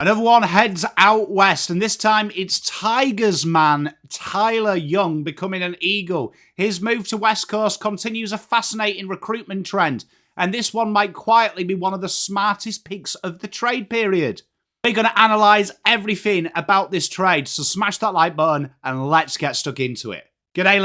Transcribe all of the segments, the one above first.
Another one heads out west, and this time it's Tigers man Tyler Young becoming an Eagle. His move to West Coast continues a fascinating recruitment trend, and this one might quietly be one of the smartest picks of the trade period. We're going to analyse everything about this trade, so smash that like button and let's get stuck into it. G'day.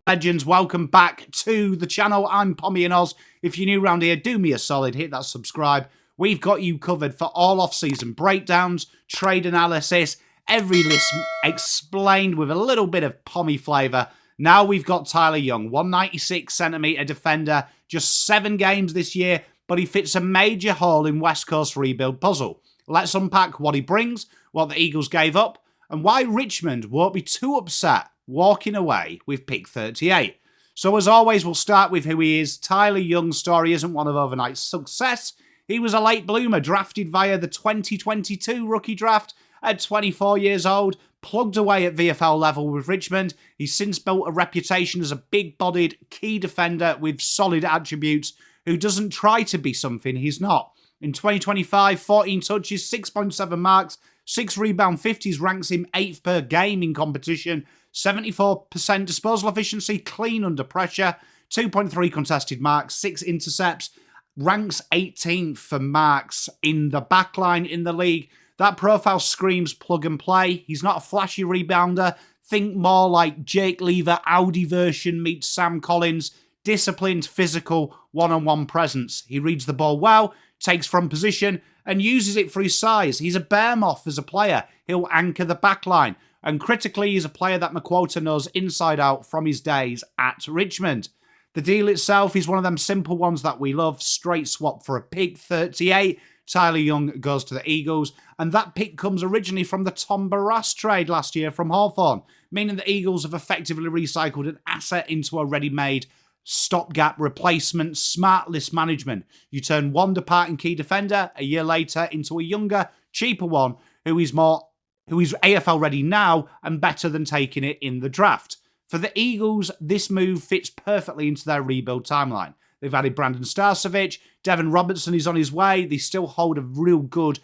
Legends, welcome back to the channel. I'm PommyinOz. If you're new around here, do me a solid, hit that subscribe. We've got you covered for all off-season breakdowns, trade analysis, every list explained with a little bit of Pommy flavour. Now we've got Tyler Young, 196cm defender, just 7 games this year, but he fits a major hole in West Coast rebuild puzzle. Let's unpack what he brings, what the Eagles gave up, and why Richmond won't be too upset walking away with pick 38. So as always, we'll start with who he is. Tyler Young's story isn't one of overnight success. He was a late bloomer, drafted via the 2022 rookie draft at 24 years old, plugged away at VFL level with Richmond. He's since built a reputation as a big-bodied key defender with solid attributes who doesn't try to be something he's not. In 2025, 14 touches, 6.7 marks, 6 rebound 50s ranks him 8th per game in competition, 74% disposal efficiency, clean under pressure, 2.3 contested marks, 6 intercepts, ranks 18th for marks in the backline in the league. That profile screams plug and play. He's not a flashy rebounder. Think more like Jake Lever, Audi version meets Sam Collins. Disciplined, physical, one-on-one presence. He reads the ball well, takes from position, and uses it for his size. He's a bear moth as a player. He'll anchor the backline. And critically, he's a player that McQualter knows inside out from his days at Richmond. The deal itself is one of them simple ones that we love. Straight swap for a pick, 38. Tyler Young goes to the Eagles. And that pick comes originally from the Tom Barras trade last year from Hawthorn, meaning the Eagles have effectively recycled an asset into a ready-made stopgap replacement, smart list management. You turn one departing key defender a year later into a younger, cheaper one who is AFL ready now and better than taking it in the draft. For the Eagles, this move fits perfectly into their rebuild timeline. They've added Brandon Starcevic, Devon Robertson is on his way. They still hold a real good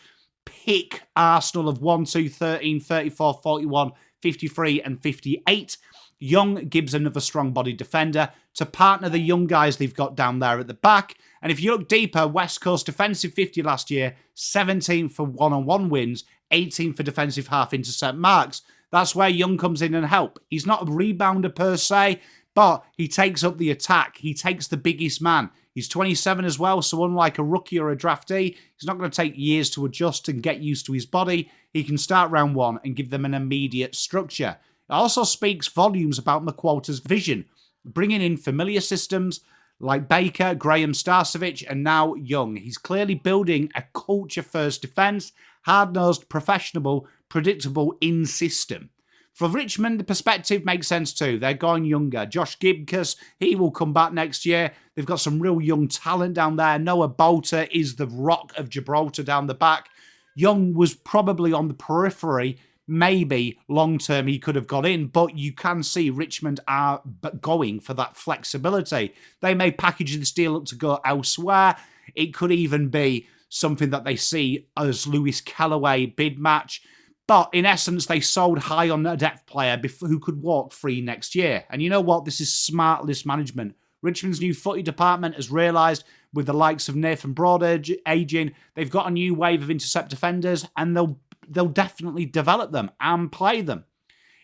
pick arsenal of 1, 2, 13, 34, 41, 53 and 58. Young gives another strong-bodied defender to partner the young guys they've got down there at the back. And if you look deeper, West Coast defensive 50 last year, 17th for one-on-one wins, 18th for defensive half intercept marks. That's where Young comes in and help. He's not a rebounder per se, but he takes up the attack. He takes the biggest man. He's 27 as well, so unlike a rookie or a draftee, he's not going to take years to adjust and get used to his body. He can start round 1 and give them an immediate structure. It also speaks volumes about McQualter's vision, bringing in familiar systems like Baker, Graham, Starcevic, and now Young. He's clearly building a culture-first defence, hard-nosed, professional, predictable in-system. For Richmond, the perspective makes sense too. They're going younger. Josh Gibcus, he will come back next year. They've got some real young talent down there. Noah Bolter is the rock of Gibraltar down the back. Young was probably on the periphery. Maybe long-term he could have got in, but you can see Richmond are going for that flexibility. They may package this deal up to go elsewhere. It could even be something that they see as Lewis Callaway bid match. But in essence, they sold high on a depth player who could walk free next year. And you know what? This is smart list management. Richmond's new footy department has realised with the likes of Nathan Broad aging, they've got a new wave of intercept defenders and they'll definitely develop them and play them.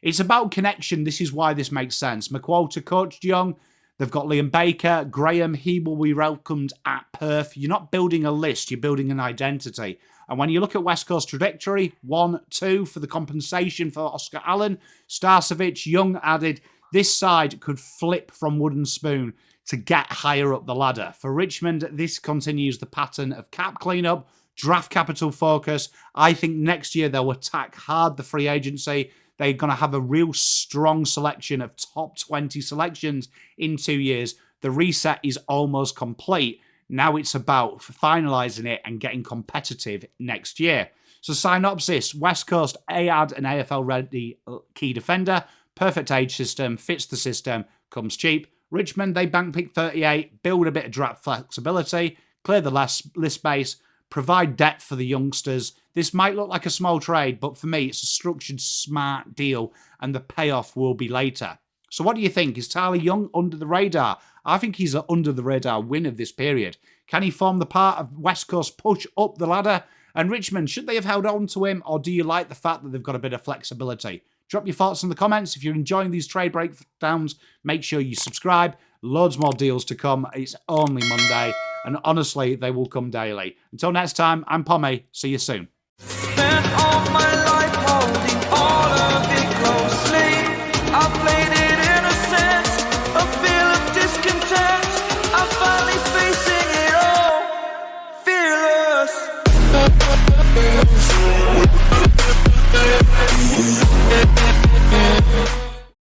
It's about connection. This is why this makes sense. McQualter coached Young. They've got Liam Baker. Graham, he will be welcomed at Perth. You're not building a list. You're building an identity. And when you look at West Coast trajectory, 1, 2 for the compensation for Oscar Allen, Starcevic, Young added, this side could flip from wooden spoon to get higher up the ladder. For Richmond, this continues the pattern of cap cleanup, draft capital focus. I think next year they'll attack hard the free agency. They're going to have a real strong selection of top 20 selections in 2 years. The reset is almost complete. Now it's about finalising it and getting competitive next year. So synopsis, West Coast add an AFL ready key defender, perfect age system, fits the system, comes cheap. Richmond, they bank pick 38, build a bit of draft flexibility, clear the list space, provide depth for the youngsters. This might look like a small trade, but for me, it's a structured, smart deal, and the payoff will be later. So what do you think? Is Tyler Young under the radar? I think he's an under the radar win of this period. Can he form the part of West Coast push up the ladder? And Richmond, should they have held on to him, or do you like the fact that they've got a bit of flexibility? Drop your thoughts in the comments. If you're enjoying these trade breakdowns, make sure you subscribe. Loads more deals to come. It's only Monday, and honestly, they will come daily. Until next time, I'm Pommy. See you soon.